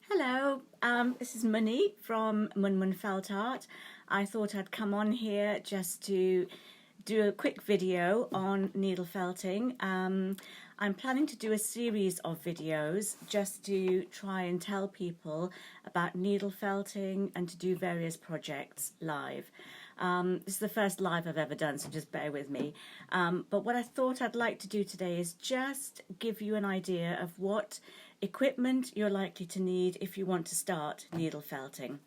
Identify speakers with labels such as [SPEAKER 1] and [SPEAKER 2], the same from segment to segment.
[SPEAKER 1] Hello, this is Monique from Mun Felt Art. I thought I'd come on here just to do a quick video on needle felting. I'm planning to do a series of videos just to try and tell people about needle felting and to do various projects live. This is the first live I've ever done, so just bear with me. But what I thought I'd like to do today is just give you an idea of what equipment you're likely to need if you want to start needle felting.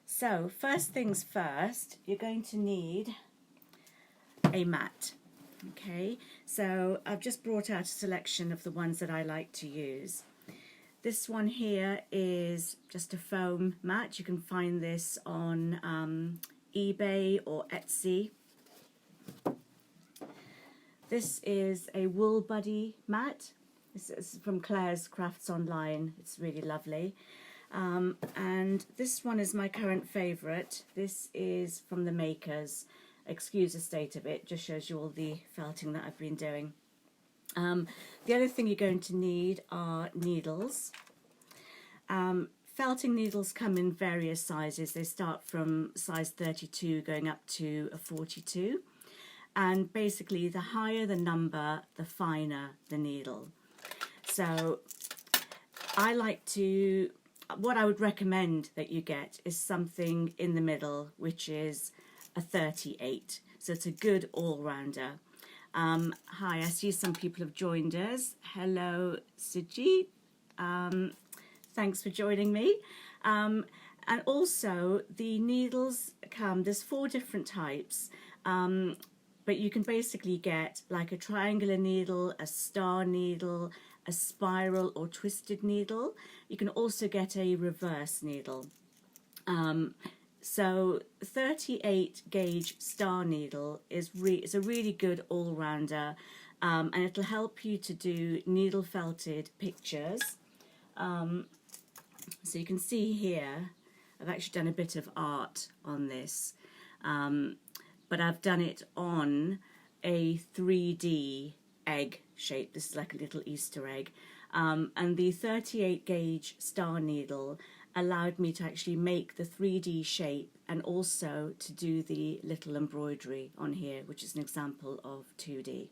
[SPEAKER 1] So first things first, you're going to need a mat. Okay, so I've just brought out a selection of the ones that I like to use. This one here is just a foam mat. You can find this on eBay or Etsy. This is a Wool Buddy mat. This is from Claire's Crafts Online. It's really lovely. And this one is my current favourite. This is from the Makers. Excuse the state of it, just shows you all the felting that I've been doing. The other thing you're going to need are needles. Felting needles come in various sizes. They start from size 32 going up to a 42. And basically the higher the number, the finer the needle. So what I would recommend that you get is something in the middle, which is a 38. So it's a good all-rounder. Hi, I see some people have joined us. Hello, Sujit. Thanks for joining me. And also the needles there's 4 different types. But you can basically get like a triangular needle, a star needle, a spiral or twisted needle. You can also get a reverse needle. So 38 gauge star needle is a really good all-rounder, and it'll help you to do needle felted pictures. So you can see here, I've actually done a bit of art on this, but I've done it on a 3D egg shape. This is like a little Easter egg. And the 38 gauge star needle allowed me to actually make the 3D shape and also to do the little embroidery on here, which is an example of 2D.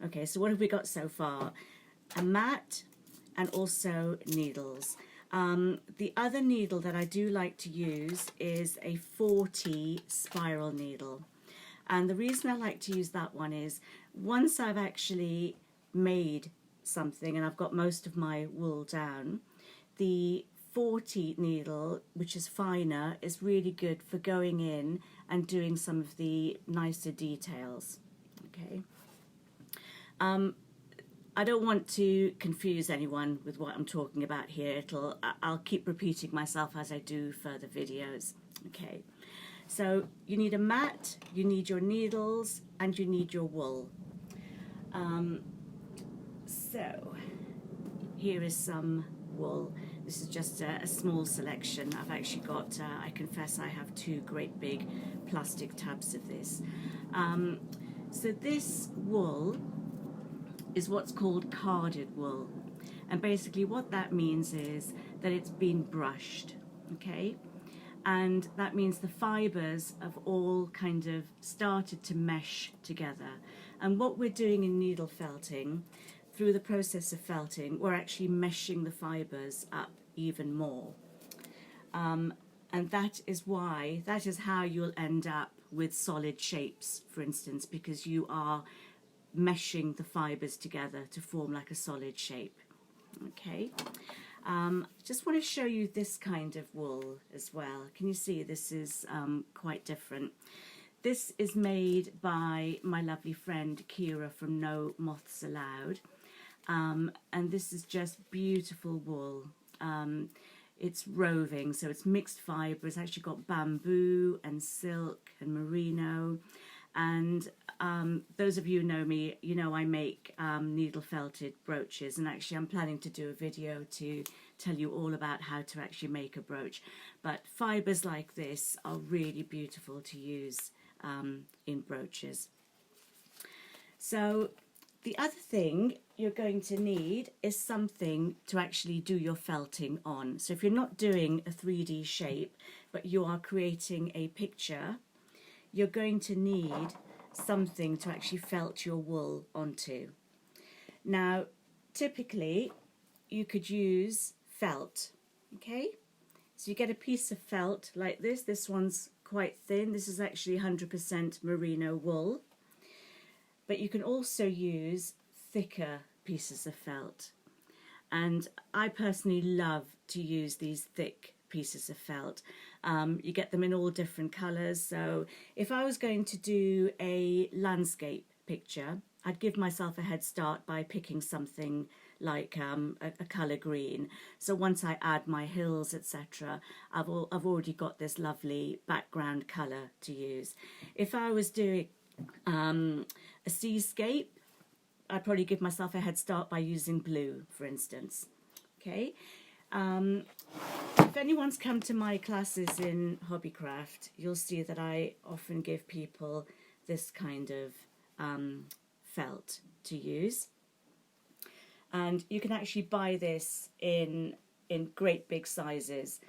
[SPEAKER 1] Okay, so what have we got so far? A mat and also needles. The other needle that I do like to use is a 40 spiral needle. And the reason I like to use that one is once I've actually made something and I've got most of my wool down, the 40 needle, which is finer, is really good for going in and doing some of the nicer details. Okay. I don't want to confuse anyone with what I'm talking about here. I'll keep repeating myself as I do further videos. Okay. So you need a mat, you need your needles, and you need your wool. So here is some wool. This is just a small selection. I've actually got, I confess I have 2 great big plastic tubs of this. So this wool is what's called carded wool. And basically what that means is that it's been brushed, okay? And that means the fibres have all kind of started to mesh together. And what we're doing in needle felting, through the process of felting, we're actually meshing the fibres up even more. And that is how you'll end up with solid shapes, for instance, because you are meshing the fibres together to form like a solid shape. Okay. Just want to show you this kind of wool as well. Can you see this is quite different? This is made by my lovely friend Kira from No Moths Allowed, and this is just beautiful wool. It's roving, so it's mixed fibre. It's actually got bamboo and silk and merino. And those of you who know me, you know I make needle felted brooches, and actually I'm planning to do a video to tell you all about how to actually make a brooch. But fibres like this are really beautiful to use in brooches. So The other thing you're going to need is something to actually do your felting on. So if you're not doing a 3D shape, but you are creating a picture, you're going to need something to actually felt your wool onto. Now, typically, you could use felt, okay? So you get a piece of felt like this. This one's quite thin. This is actually 100% merino wool. But you can also use thicker pieces of felt. And I personally love to use these thick pieces of felt. You get them in all different colours. So if I was going to do a landscape picture, I'd give myself a head start by picking something like a colour green. So once I add my hills, etc., I've already got this lovely background colour to use. If I was doing a seascape, I'd probably give myself a head start by using blue, for instance. Okay. If anyone's come to my classes in Hobbycraft, you'll see that I often give people this kind of felt to use. And you can actually buy this in great big sizes,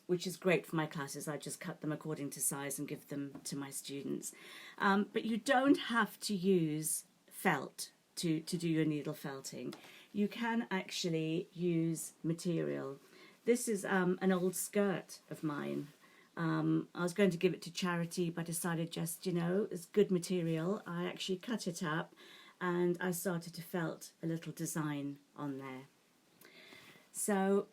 [SPEAKER 1] which is great for my classes. I just cut them according to size and give them to my students. But you don't have to use felt to do your needle felting. You can actually use material. This is an old skirt of mine. I was going to give it to charity, but decided just, it's good material. I actually cut it up and I started to felt a little design on there. So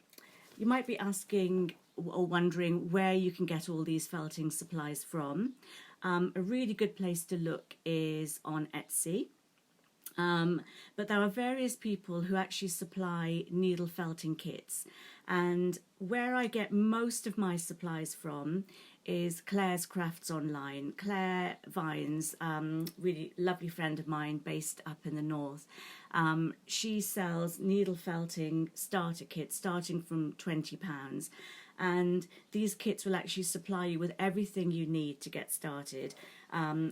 [SPEAKER 1] you might be asking or wondering where you can get all these felting supplies from. A really good place to look is on Etsy. But there are various people who actually supply needle felting kits, and where I get most of my supplies from is Claire's Crafts Online. Claire Vines, really lovely friend of mine based up in the north. She sells needle felting starter kits starting from £20, and these kits will actually supply you with everything you need to get started.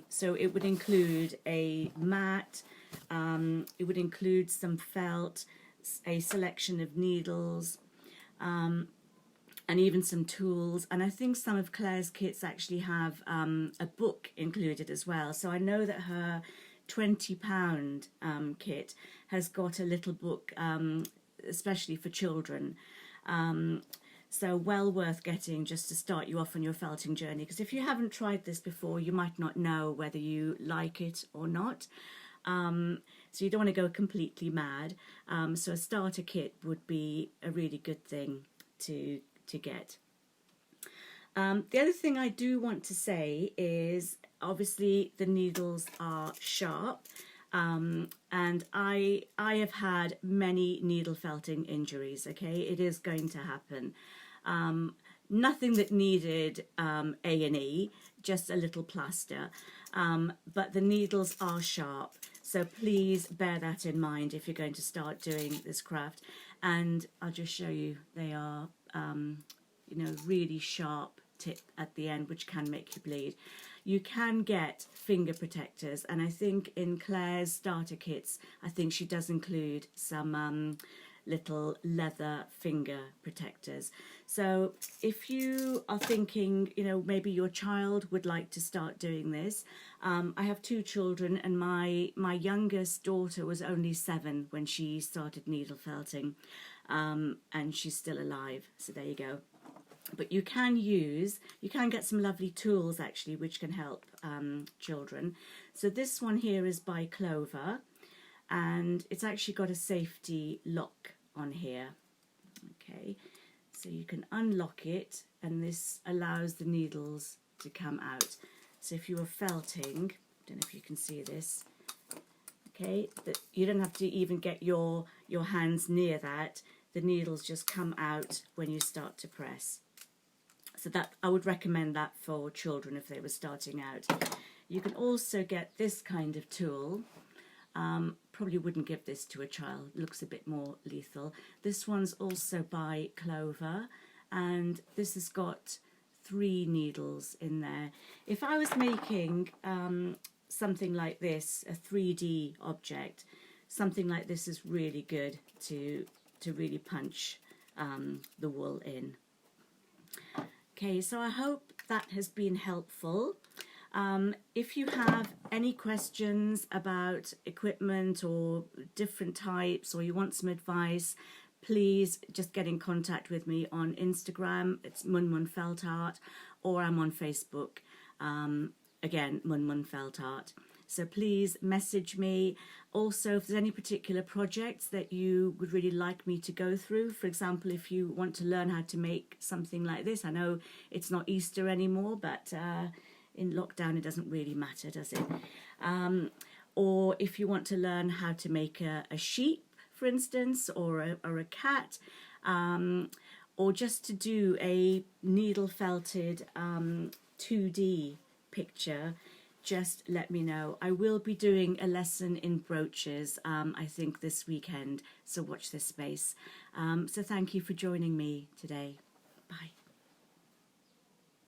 [SPEAKER 1] So it would include a mat, it would include some felt, a selection of needles, and even some tools. And I think some of Claire's kits actually have a book included as well. So I know that her £20 kit has got a little book, especially for children. So well worth getting just to start you off on your felting journey, because if you haven't tried this before, you might not know whether you like it or not. So you don't want to go completely mad. So a starter kit would be a really good thing to get. The other thing I do want to say is, obviously the needles are sharp, and I have had many needle felting injuries. Okay, it is going to happen. Nothing that needed A&E, just a little plaster, but the needles are sharp, so please bear that in mind if you're going to start doing this craft. And I'll just show you, they are really sharp tip at the end, which can make you bleed. You can get finger protectors, and I think in Claire's starter kits, I think she does include some little leather finger protectors. So if you are thinking, maybe your child would like to start doing this, I have 2 children, and my youngest daughter was only 7 when she started needle felting, and she's still alive, so there you go. But you can get some lovely tools actually which can help children. So this one here is by Clover, and it's actually got a safety lock on here. Okay, so you can unlock it, and this allows the needles to come out. So if you were felting, I don't know if you can see this, okay, that you don't have to even get your hands near that. The needles just come out when you start to press. So that I would recommend that for children if they were starting out. You can also get this kind of tool. Probably wouldn't give this to a child, it looks a bit more lethal. This one's also by Clover, and this has got 3 needles in there. If I was making something like this, a 3D object, something like this is really good to really punch the wool in. Okay, so I hope that has been helpful. If you have any questions about equipment or different types, or you want some advice, please just get in contact with me on Instagram. It's Mun Mun Felt Art, or I'm on Facebook. Again, Mun Mun Felt Art. So please message me. Also, if there's any particular projects that you would really like me to go through, for example, if you want to learn how to make something like this, I know it's not Easter anymore, but in lockdown it doesn't really matter, does it? Or if you want to learn how to make a sheep, for instance, or a cat, or just to do a needle felted 2D picture, just let me know. I will be doing a lesson in brooches, I think this weekend, so watch this space. So thank you for joining me today. Bye.